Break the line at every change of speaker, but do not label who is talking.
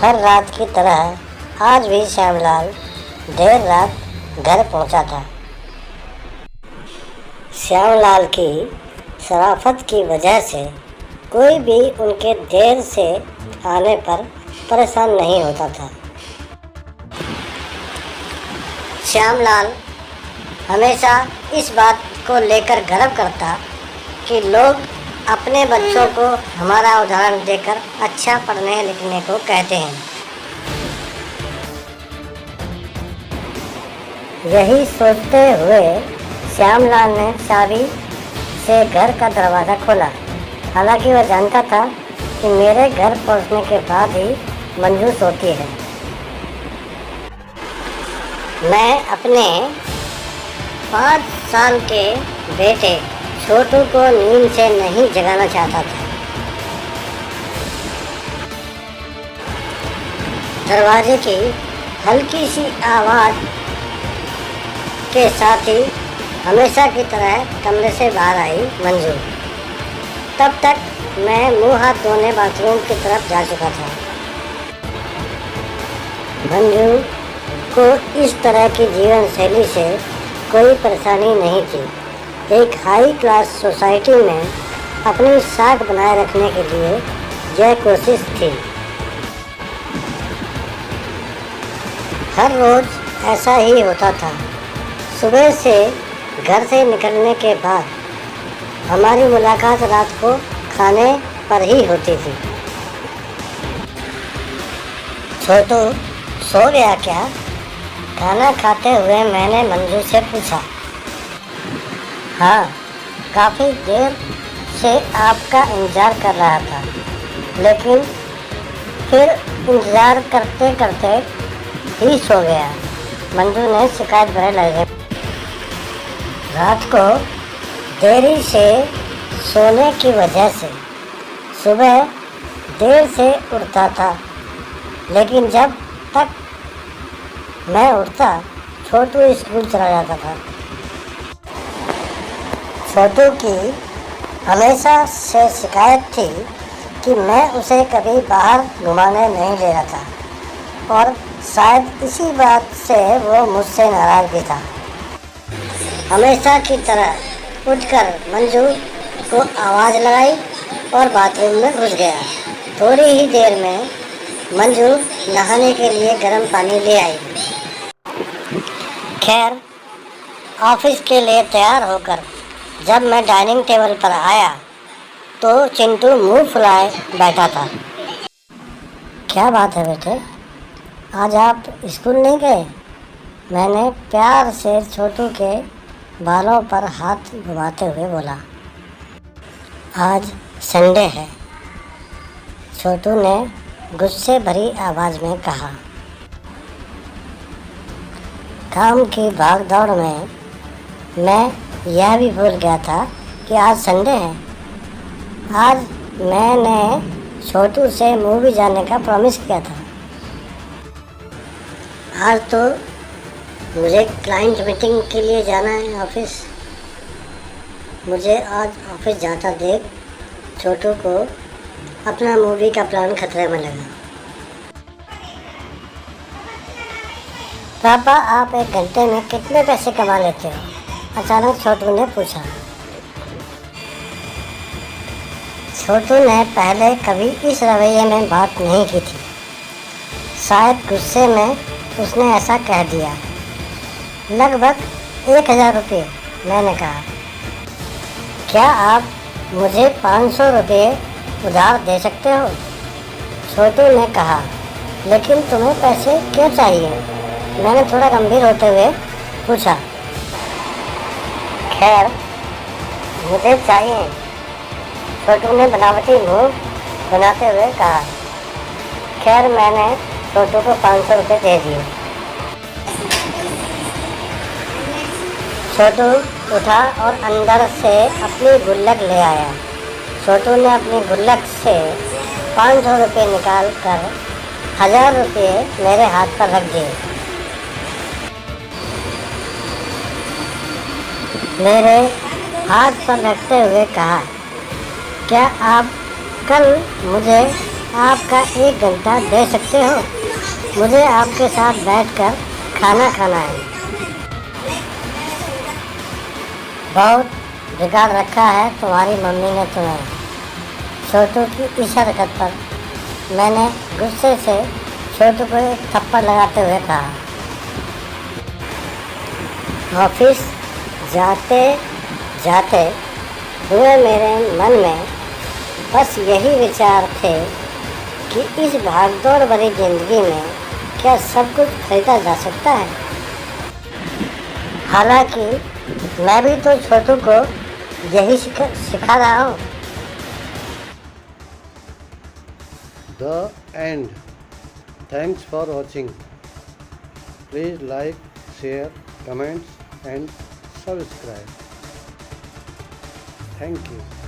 हर रात की तरह आज भी श्यामलाल देर रात घर पहुंचा था। श्यामलाल की शराफत की वजह से कोई भी उनके देर से आने पर परेशान नहीं होता था। श्यामलाल हमेशा इस बात को लेकर गर्व करता कि लोग अपने बच्चों को हमारा उदाहरण देकर अच्छा पढ़ने लिखने को कहते हैं। यही सोचते हुए श्यामलाल ने चाबी से घर का दरवाज़ा खोला। हालांकि वह जानता था कि मेरे घर पहुंचने के बाद ही मंजू सोती है। मैं अपने 5 साल के बेटे छोटू को नींद से नहीं जगाना चाहता था। दरवाजे की हल्की सी आवाज़ के साथ ही हमेशा की तरह कमरे से बाहर आई मंजू। तब तक मैं मुंह हाथ धोने बाथरूम की तरफ जा चुका था। मंजू को इस तरह की जीवन शैली से कोई परेशानी नहीं थी। एक हाई क्लास सोसाइटी में अपनी साख बनाए रखने के लिए यह कोशिश थी। हर रोज़ ऐसा ही होता था। सुबह से घर से निकलने के बाद हमारी मुलाकात रात को खाने पर ही होती थी। छोटू सो गया क्या? खाना खाते हुए मैंने मंजू से पूछा। हाँ, काफ़ी देर से आपका इंतज़ार कर रहा था, लेकिन फिर इंतज़ार करते करते ही सो गया, मंजू ने शिकायत भरे लहजे। रात को देरी से सोने की वजह से सुबह देर से उठता था, लेकिन जब तक मैं उठता छोटू स्कूल चला जाता था। छोटू की हमेशा से शिकायत थी कि मैं उसे कभी बाहर घुमाने नहीं ले रहा था और शायद इसी बात से वो मुझसे नाराज़ भी था। हमेशा की तरह उठकर मंजू को आवाज़ लगाई और बाथरूम में घुस गया। थोड़ी ही देर में मंजू नहाने के लिए गर्म पानी ले आई। खैर, ऑफिस के लिए तैयार होकर जब मैं डाइनिंग टेबल पर आया तो चिंटू मुंह फुलाए बैठा था। क्या बात है बेटे, आज आप स्कूल नहीं गए? मैंने प्यार से छोटू के बालों पर हाथ घुमाते हुए बोला। आज संडे है, छोटू ने गुस्से भरी आवाज़ में कहा। काम की भागदौड़ में मैं यह भी भूल गया था कि आज संडे है। आज मैंने छोटू से मूवी जाने का प्रॉमिस किया था। आज तो मुझे क्लाइंट मीटिंग के लिए जाना है ऑफिस। मुझे आज ऑफिस जाता देख छोटू को अपना मूवी का प्लान खतरे में लगा। पापा, आप 1 घंटे में कितने पैसे कमा लेते हो? अचानक छोटू ने पूछा। छोटू ने पहले कभी इस रवैये में बात नहीं की थी। शायद गुस्से में उसने ऐसा कह दिया। लगभग 1000 रुपये, मैंने कहा। क्या आप मुझे 500 रुपये उधार दे सकते हो? छोटू ने कहा। लेकिन तुम्हें पैसे क्यों चाहिए? मैंने थोड़ा गंभीर होते हुए पूछा। खैर, मुझे चाहिए, छोटू ने बनावटी मुंह बनाते हुए कहा। खैर, मैंने छोटू को 500 रुपये दे दिए। छोटू उठा और अंदर से अपनी गुल्लक ले आया। छोटू ने अपनी गुल्लक से 500 रुपये निकाल कर 1000 रुपये मेरे हाथ पर रख दिए। मेरे हाथ पर रखते हुए कहा, क्या आप कल मुझे आपका 1 घंटा दे सकते हो? मुझे आपके साथ बैठकर खाना खाना है। बहुत बिगाड़ रखा है तुम्हारी मम्मी ने तुम्हें। छोटू की इस हरकत पर मैंने गुस्से से छोटू को एक थप्पड़ लगाते हुए कहा। ऑफिस जाते जाते हुए मेरे मन में बस यही विचार थे कि इस भागदौड़ भरी जिंदगी में क्या सब कुछ खरीदा जा सकता है। हालांकि मैं भी तो छोटू को यही सिखा रहा हूँ।
The end. Thanks for watching. Please like, share, comments and subscribe. Thank you.